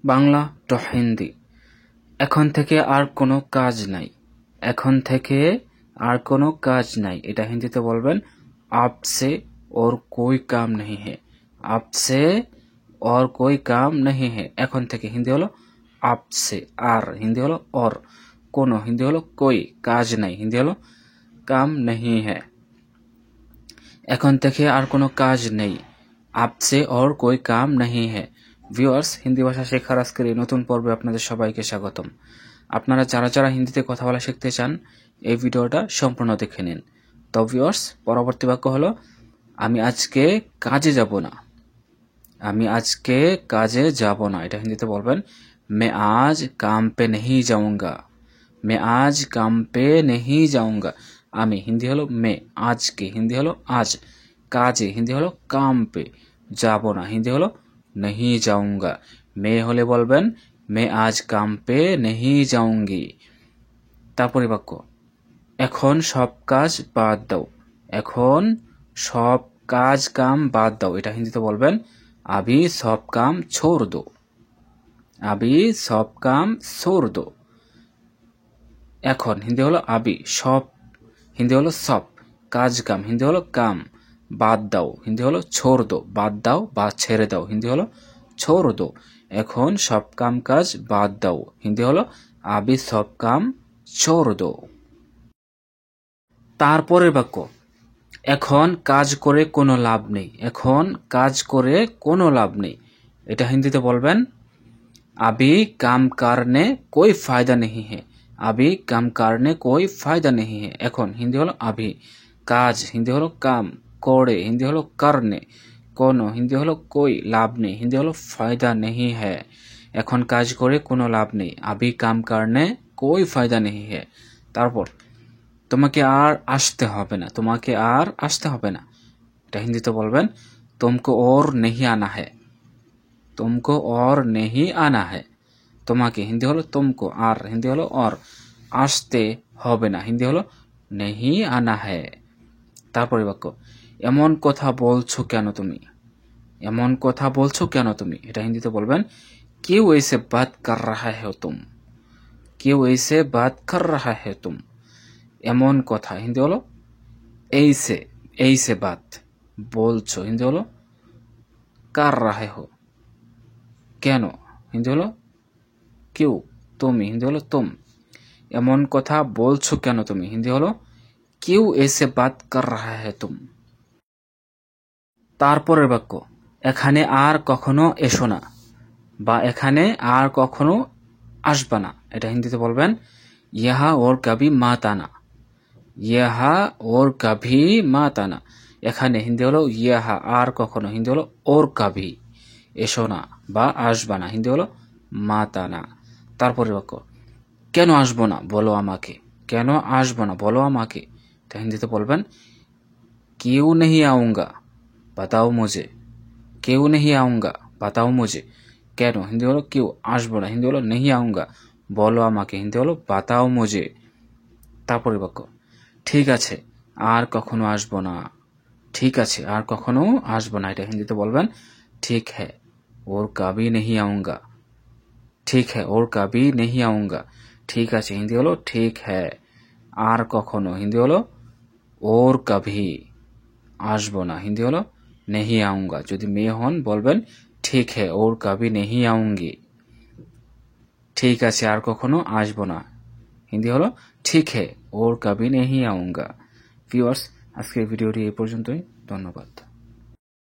Bangla two Hindi. এখন থেকে আর কোনো কাজ নাই। এখন থেকে আর কোনো কাজ নাই, এটা হিন্দিতে বলবেন अब से और कोई काम नहीं है। अब से और कोई काम नहीं है। এখন থেকে হিন্দি হলো अब से, আর হিন্দি হলো और, কোনো হিন্দি হলো कोई, কাজ নাই হিন্দি হলো काम नहीं है। এখন থেকে আর কোনো কাজ নেই, अब से और कोई काम नहीं है। ভিউয়ার্স, হিন্দি ভাষা শেখার আজকের এই নতুন পর্বে আপনাদের সবাইকে স্বাগতম। আপনারা যারা যারা হিন্দিতে কথা বলা শিখতে চান এই ভিডিওটা সম্পূর্ণ দেখে নিন। তো ভিউয়ার্স, পরবর্তী বাক্য হলো আমি আজকে কাজে যাব না। আমি আজকে কাজে যাব না, এটা হিন্দিতে বলবেন मैं आज काम पे नहीं जाऊंगा। मैं आज काम पे नहीं जाऊंगा। আমি হিন্দি হলো मैं, আজকে হিন্দি হলো আজ, কাজে হিন্দি হলো काम पे, যাব না হিন্দি হলো नहीं जाऊंगा। मैं হলে বলবেন मैं आज काम पे नहीं जाऊंगी। তারপরে বাক্য এখন সব কাজ বাদ দাও। এখন সব কাজ কাম বাদ দাও, এটা হিন্দিতে বলবেন अभी सब काम छोड़ दो। अभी सब काम छोड़ दो। এখন হিন্দি হলো अभी, সব হিন্দি হলো সব, কাজ কাম হিন্দি হলো কাম, বাদ দাও হিন্দি হলো छोड़ दो। বাদ দাও বা ছেড়ে দাও হিন্দি হলো छोड़ दो। এখন সব কাম কাজ বাদ দাও হিন্দি হলো अभी सब काम छोड़ दो। তারপরের বাক্য এখন কাজ করে কোনো লাভ নেই। এখন কাজ করে কোনো লাভ নেই, এটা হিন্দিতে বলবেন अभी काम करने कोई फायदा नहीं है। अभी काम करने कोई फायदा नहीं है। এখন হিন্দি হলো अभी, কাজ হিন্দি হলো কাম, করে হিন্দি হলো करने, কোনো হিন্দি হলো कोई, লাভ নেই হিন্দি হলো फायदा नहीं है। এখন কাজ করে কোনো লাভ নেই, अभी काम करने कोई फायदा नहीं है। তারপর তোমাকে আর আসতে হবে না। তোমাকে আর আসতে হবে না, এটা হিন্দিতে বলবেন तुमको और नहीं आना है। तुमको और नहीं आना है। তোমাকে হিন্দি হলো तुमको, আর হিন্দি হলো और, আসতে হবে না হিন্দি হলো नहीं आना है। তারপরে বাক্য এমন কথা বলছো কেন তুমি। এমন কথা বলছো কেন তুমি, এটা হিন্দিতে বলবেন क्यों ऐसे बात कर रहा है तुम। क्यों ऐसे बात कर रहा है तुम। এমন কথা হিন্দি হলো ऐसे, ऐसे बात, বলছো হিন্দি হলো कर रहे हो, কেন হিন্দি হলো क्यों, তুমি হিন্দি হলো तुम। এমন কথা বলছো কেন তুমি হিন্দি হলো क्यों ऐसे बात कर रहा है तुम। তারপরের বাক্য এখানে আর কখনো এসো না বা এখানে আর কখনো আসবা না, এটা হিন্দিতে বলবেন यहाँ और कभी मत आना। यहाँ और कभी मत आना। এখানে হিন্দি হলো यहाँ, আর কখনো হিন্দি হলো और कभी, এসো না বা আসবা না হিন্দি হলো मत आना। তারপরে বাক্য কেন আসবো না বলো আমাকে। কেন আসবো না বলো আমাকে, এটা হিন্দিতে বলবেন क्यों नहीं आऊंगा बताओ मुझे। क्यों नहीं आऊंगा बताओ मुझे। কেন হিন্দি হলো क्यों, আসবো না হিন্দি হলো नहीं आऊंगा, বলো আমাকে হিন্দি হলো बताओ मुझे। তারপরে বাক্য ঠিক আছে আর কখনো আসবো না। ঠিক আছে আর কখনো আসবো না, এটা হিন্দিতে বলবেন ठीक है और कभी नहीं आऊंगा। ঠিক है और कभी नहीं आऊंगा। ঠিক আছে হিন্দি হলো ঠিক है, আর কখনো হিন্দি হলো और कभी, আসবো না হিন্দি হলো नहीं आऊंगा। যদি মেয়ে হন বলবেন ठीक है और कभी नहीं आऊंगी। ঠিক আছে আর কখনো আসবো না হিন্দি হলো ठीक है और कभी नहीं आऊंगा। ভিউয়ার্স, আজকের ভিডিওটি এই পর্যন্তই। ধন্যবাদ।